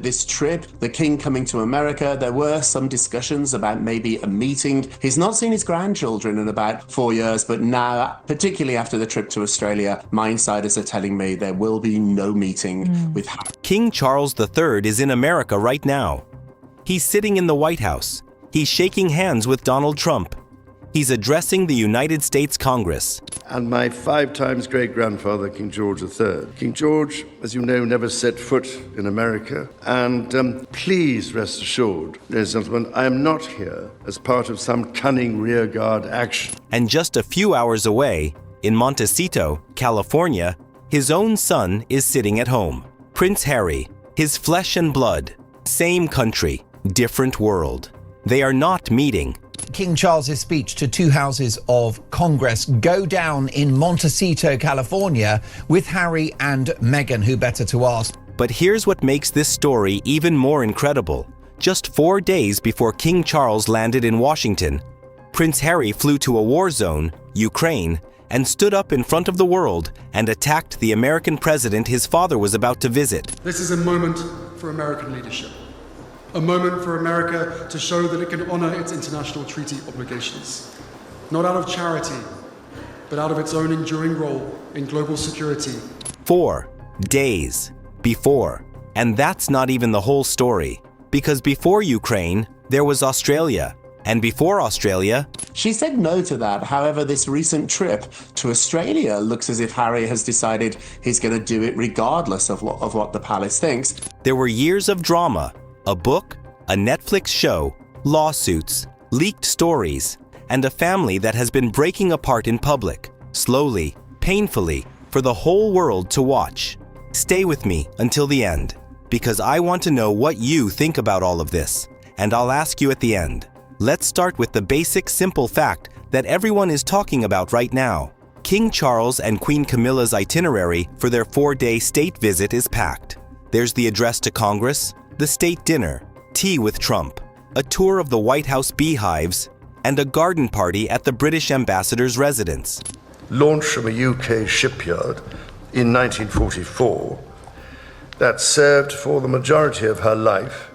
This trip, the King coming to America, there were some discussions about maybe a meeting. He's not seen his grandchildren in about 4 years, but now, particularly after the trip to Australia, my insiders are telling me there will be no meeting with Harry. King Charles III is in America right now. He's sitting in the White House. He's shaking hands with Donald Trump. He's addressing the United States Congress. And my 5 times great-grandfather, King George III. King George, as you know, never set foot in America. And please rest assured, ladies and gentlemen, I am not here as part of some cunning rearguard action. And just a few hours away, in Montecito, California, his own son is sitting at home. Prince Harry, his flesh and blood, same country, different world. They are not meeting. King Charles's speech to 2 houses of Congress go down in Montecito, California, with Harry and Meghan, who better to ask. But here's what makes this story even more incredible. Just 4 days before King Charles landed in Washington, Prince Harry flew to a war zone, Ukraine, and stood up in front of the world and attacked the American president his father was about to visit. This is a moment for American leadership. A moment for America to show that it can honor its international treaty obligations, not out of charity, but out of its own enduring role in global security. 4 days before. And that's not even the whole story. Because before Ukraine, there was Australia. And before Australia, She said no to that. However, this recent trip to Australia looks as if Harry has decided he's going to do it regardless of what the palace thinks. there were years of drama. A book, a Netflix show, lawsuits, leaked stories, and a family that has been breaking apart in public, slowly, painfully, for the whole world to watch. Stay with me until the end, because I want to know what you think about all of this, and I'll ask you at the end. Let's start with the basic, simple fact that everyone is talking about right now. King Charles and Queen Camilla's itinerary for their 4-day state visit is packed. There's the address to Congress, the state dinner, tea with Trump, a tour of the White House beehives, and a garden party at the British ambassador's residence. Launched from a UK shipyard in 1944 that served for the majority of her life.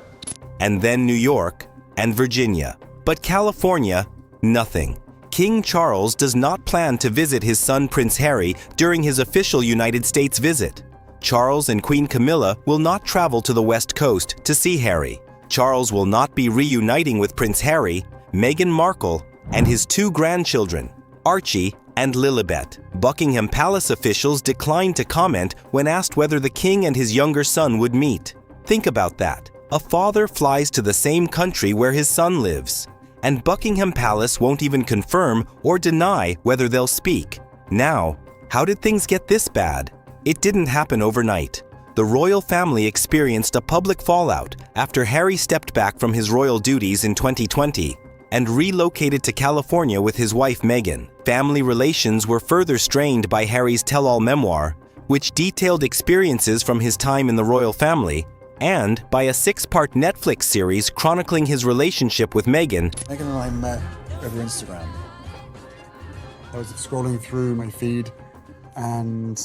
And then New York and Virginia. But California, nothing. King Charles does not plan to visit his son Prince Harry during his official United States visit. Charles and Queen Camilla will not travel to the West Coast to see Harry. Charles will not be reuniting with Prince Harry, Meghan Markle, and his 2 grandchildren, Archie and Lilibet. Buckingham Palace officials declined to comment when asked whether the king and his younger son would meet. Think about that. A father flies to the same country where his son lives, and Buckingham Palace won't even confirm or deny whether they'll speak. Now, how did things get this bad? It didn't happen overnight. The royal family experienced a public fallout after Harry stepped back from his royal duties in 2020 and relocated to California with his wife Meghan. Family relations were further strained by Harry's tell-all memoir, which detailed experiences from his time in the royal family, and by a 6-part Netflix series chronicling his relationship with Meghan. Meghan and I met over Instagram. I was scrolling through my feed and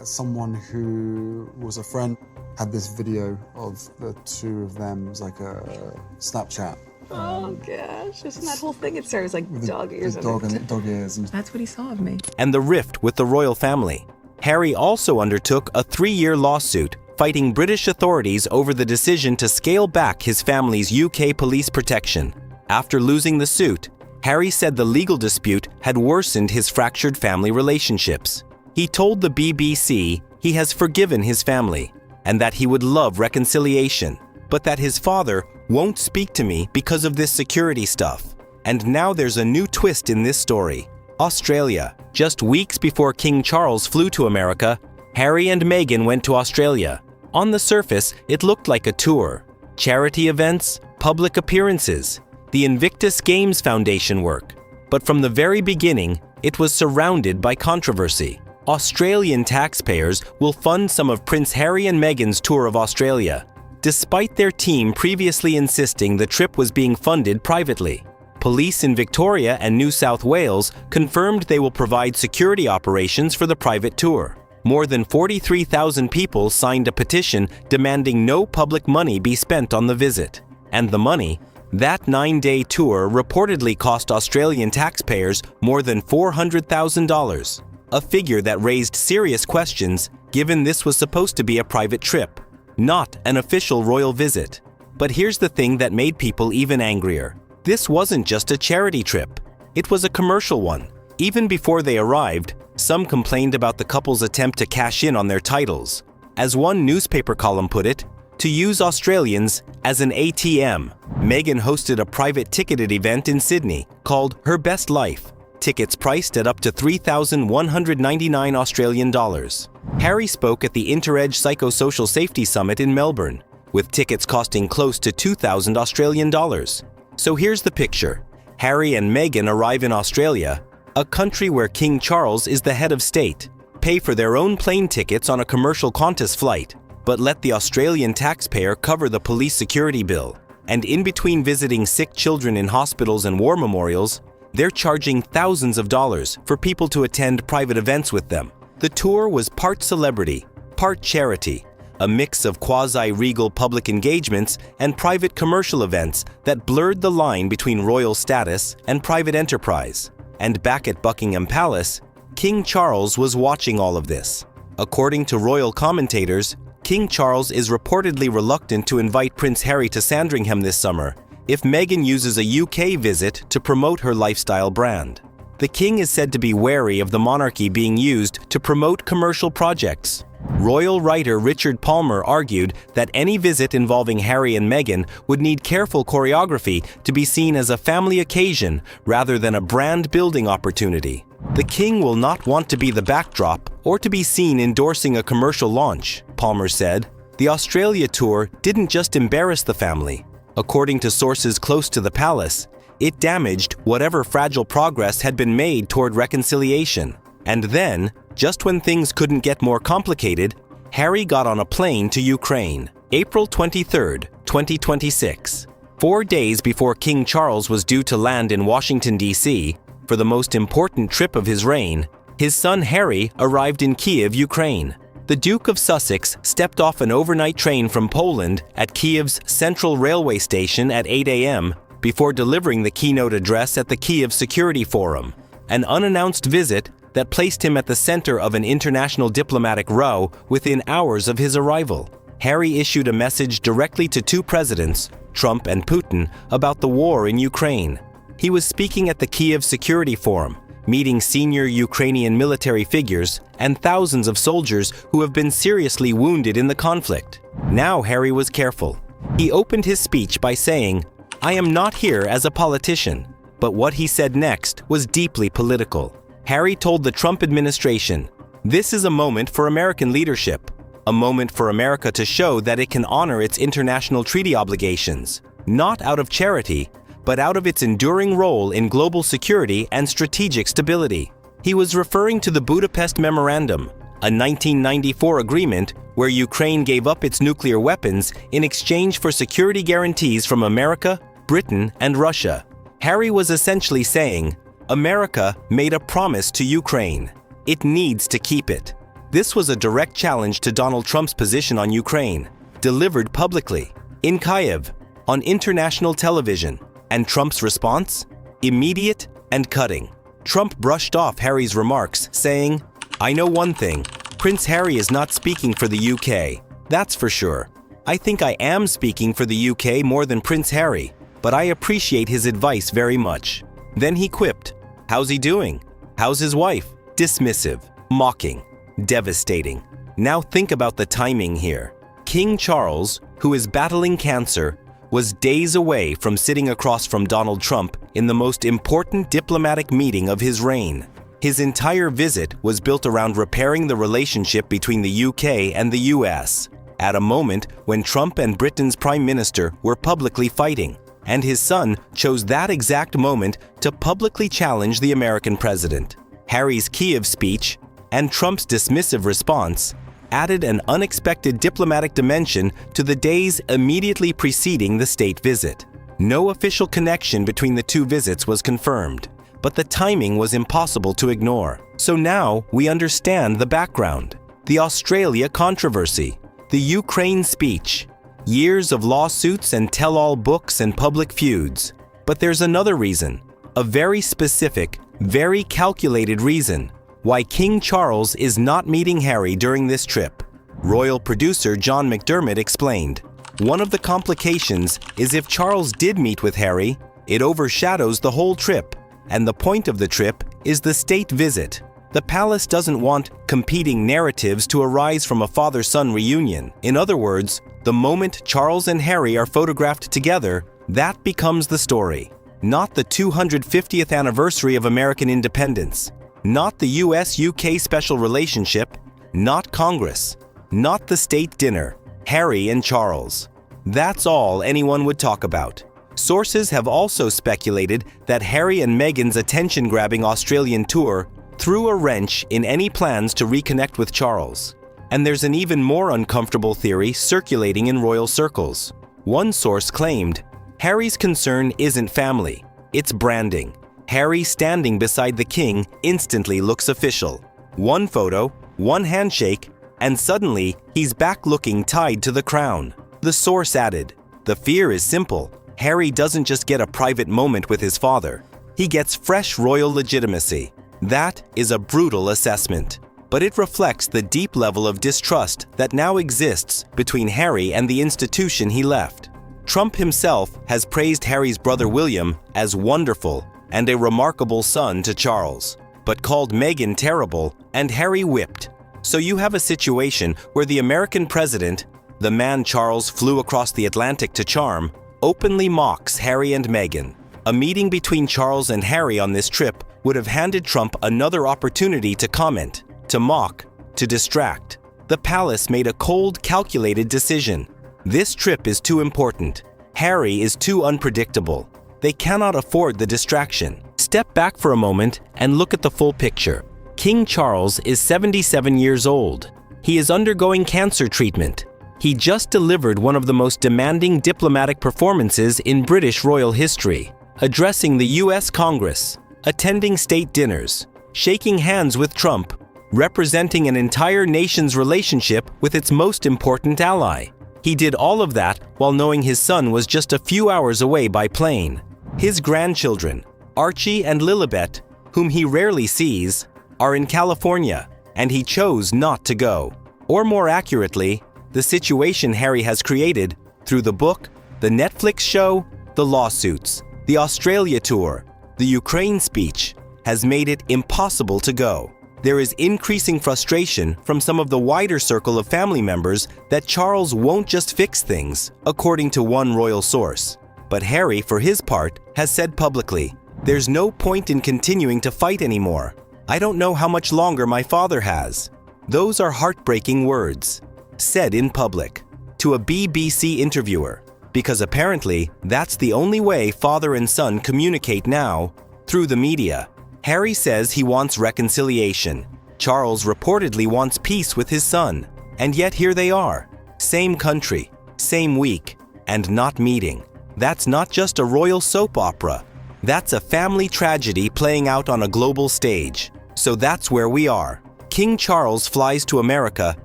someone who was a friend had this video of the 2 of them. It was like a Snapchat. Oh gosh, isn't that whole thing? It started like dog ears. Dog ears. And that's what he saw of me. And the rift with the royal family. Harry also undertook a 3-year lawsuit fighting British authorities over the decision to scale back his family's UK police protection. After losing the suit, Harry said the legal dispute had worsened his fractured family relationships. He told the BBC he has forgiven his family and that he would love reconciliation, but that his father won't speak to me because of this security stuff. And now there's a new twist in this story. Australia. Just weeks before King Charles flew to America, Harry and Meghan went to Australia. On the surface, it looked like a tour. Charity events, public appearances, the Invictus Games Foundation work. But from the very beginning, it was surrounded by controversy. Australian taxpayers will fund some of Prince Harry and Meghan's tour of Australia, despite their team previously insisting the trip was being funded privately. Police in Victoria and New South Wales confirmed they will provide security operations for the private tour. more than 43,000 people signed a petition demanding no public money be spent on the visit. And the money? That 9-day tour reportedly cost Australian taxpayers more than $400,000, a figure that raised serious questions given this was supposed to be a private trip, not an official royal visit. But here's the thing that made people even angrier. This wasn't just a charity trip. It was a commercial one. Even before they arrived, some complained about the couple's attempt to cash in on their titles. As one newspaper column put it, to use Australians as an ATM. Meghan hosted a private ticketed event in Sydney called Her Best Life. Tickets priced at up to 3,199 Australian dollars. Harry spoke at the Interedge Psychosocial Safety Summit in Melbourne, with tickets costing close to 2,000 Australian dollars. So here's the picture. Harry and Meghan arrive in Australia, a country where King Charles is the head of state, pay for their own plane tickets on a commercial Qantas flight, but let the Australian taxpayer cover the police security bill. And in between visiting sick children in hospitals and war memorials, they're charging thousands of dollars for people to attend private events with them. The tour was part celebrity, part charity, a mix of quasi-regal public engagements and private commercial events that blurred the line between royal status and private enterprise. And back at Buckingham Palace, King Charles was watching all of this. According to royal commentators, King Charles is reportedly reluctant to invite Prince Harry to Sandringham this summer if Meghan uses a UK visit to promote her lifestyle brand. The king is said to be wary of the monarchy being used to promote commercial projects. Royal writer Richard Palmer argued that any visit involving Harry and Meghan would need careful choreography to be seen as a family occasion rather than a brand-building opportunity. The king will not want to be the backdrop or to be seen endorsing a commercial launch, Palmer said. The Australia tour didn't just embarrass the family. According to sources close to the palace, it damaged whatever fragile progress had been made toward reconciliation. And then, just when things couldn't get more complicated, Harry got on a plane to Ukraine, April 23, 2026. 4 days before King Charles was due to land in Washington, D.C., for the most important trip of his reign, his son Harry arrived in Kyiv, Ukraine. The Duke of Sussex stepped off an overnight train from Poland at Kyiv's Central Railway Station at 8 a.m. before delivering the keynote address at the Kyiv Security Forum, an unannounced visit that placed him at the center of an international diplomatic row within hours of his arrival. Harry issued a message directly to two presidents, Trump and Putin, about the war in Ukraine. He was speaking at the Kyiv Security Forum, meeting senior Ukrainian military figures and thousands of soldiers who have been seriously wounded in the conflict. Now Harry was careful. He opened his speech by saying, "I am not here as a politician." But what he said next was deeply political. Harry told the Trump administration, "This is a moment for American leadership, a moment for America to show that it can honor its international treaty obligations, not out of charity, but out of its enduring role in global security and strategic stability." He was referring to the Budapest Memorandum, a 1994 agreement where Ukraine gave up its nuclear weapons in exchange for security guarantees from America, Britain, and Russia. Harry was essentially saying, America made a promise to Ukraine. It needs to keep it. This was a direct challenge to Donald Trump's position on Ukraine, delivered publicly, in Kyiv, on international television. And Trump's response? Immediate and cutting. Trump brushed off Harry's remarks, saying, "I know one thing. Prince Harry is not speaking for the UK. That's for sure. I think I am speaking for the UK more than Prince Harry, but I appreciate his advice very much." Then he quipped, "How's he doing? How's his wife?" Dismissive, mocking, devastating. Now think about the timing here. King Charles, who is battling cancer, was days away from sitting across from Donald Trump in the most important diplomatic meeting of his reign. His entire visit was built around repairing the relationship between the UK and the US, at a moment when Trump and Britain's Prime Minister were publicly fighting, and his son chose that exact moment to publicly challenge the American president. Harry's Kyiv speech and Trump's dismissive response added an unexpected diplomatic dimension to the days immediately preceding the state visit. No official connection between the two visits was confirmed, but the timing was impossible to ignore. So now we understand the background. The Australia controversy. The Ukraine speech. Years of lawsuits and tell-all books and public feuds. But there's another reason. A very specific, very calculated reason why King Charles is not meeting Harry during this trip. Royal producer John McDermott explained, one of the complications is if Charles did meet with Harry, it overshadows the whole trip, and the point of the trip is the state visit. The palace doesn't want competing narratives to arise from a father-son reunion. In other words, the moment Charles and Harry are photographed together, that becomes the story. Not the 250th anniversary of American independence. Not the US-UK special relationship. Not Congress. Not the state dinner. Harry and Charles. That's all anyone would talk about. Sources have also speculated that Harry and Meghan's attention-grabbing Australian tour threw a wrench in any plans to reconnect with Charles. And there's an even more uncomfortable theory circulating in royal circles. One source claimed, Harry's concern isn't family, it's branding. Harry standing beside the king instantly looks official. One photo, one handshake, and suddenly he's back looking tied to the crown. The source added, the fear is simple. Harry doesn't just get a private moment with his father. He gets fresh royal legitimacy. That is a brutal assessment, but it reflects the deep level of distrust that now exists between Harry and the institution he left. Trump himself has praised Harry's brother William as wonderful and a remarkable son to Charles, but called Meghan terrible and Harry whipped. So you have a situation where the American president, the man Charles flew across the Atlantic to charm, openly mocks Harry and Meghan. A meeting between Charles and Harry on this trip would have handed Trump another opportunity to comment, to mock, to distract. The palace made a cold, calculated decision. This trip is too important. Harry is too unpredictable. They cannot afford the distraction. Step back for a moment and look at the full picture. King Charles is 77 years old. He is undergoing cancer treatment. He just delivered one of the most demanding diplomatic performances in British royal history, addressing the US Congress, attending state dinners, shaking hands with Trump, representing an entire nation's relationship with its most important ally. He did all of that while knowing his son was just a few hours away by plane. His grandchildren, Archie and Lilibet, whom he rarely sees, are in California, and he chose not to go. Or more accurately, the situation Harry has created through the book, the Netflix show, the lawsuits, the Australia tour, the Ukraine speech, has made it impossible to go. There is increasing frustration from some of the wider circle of family members that Charles won't just fix things, according to one royal source. But Harry, for his part, has said publicly, "There's no point in continuing to fight anymore. I don't know how much longer my father has." Those are heartbreaking words, said in public, to a BBC interviewer, because apparently that's the only way father and son communicate now, through the media. Harry says he wants reconciliation. Charles reportedly wants peace with his son. And yet here they are. Same country, same week, and not meeting. That's not just a royal soap opera. That's a family tragedy playing out on a global stage. So that's where we are. King Charles flies to America,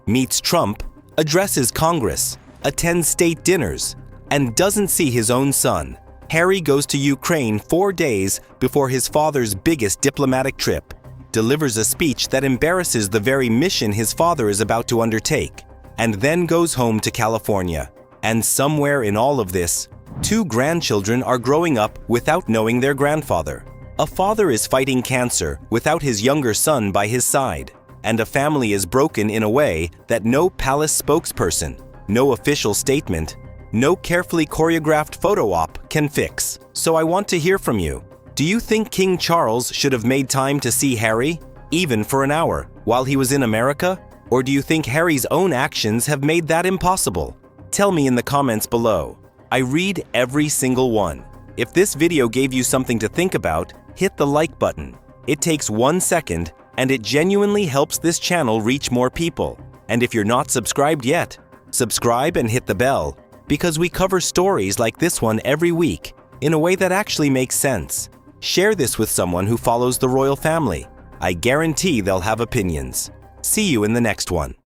meets Trump, addresses Congress, attends state dinners, and doesn't see his own son. Harry goes to Ukraine 4 days before his father's biggest diplomatic trip, delivers a speech that embarrasses the very mission his father is about to undertake, and then goes home to California. And somewhere in all of this, 2 grandchildren are growing up without knowing their grandfather. A father is fighting cancer without his younger son by his side, and a family is broken in a way that no palace spokesperson, no official statement, no carefully choreographed photo op can fix. So I want to hear from you. Do you think King Charles should have made time to see Harry, even for an hour, while he was in America? Or do you think Harry's own actions have made that impossible? Tell me in the comments below. I read every single one. If this video gave you something to think about, hit the like button. It takes 1 second, and it genuinely helps this channel reach more people. And if you're not subscribed yet, subscribe and hit the bell, because we cover stories like this one every week in a way that actually makes sense. Share this with someone who follows the royal family. I guarantee they'll have opinions. See you in the next one.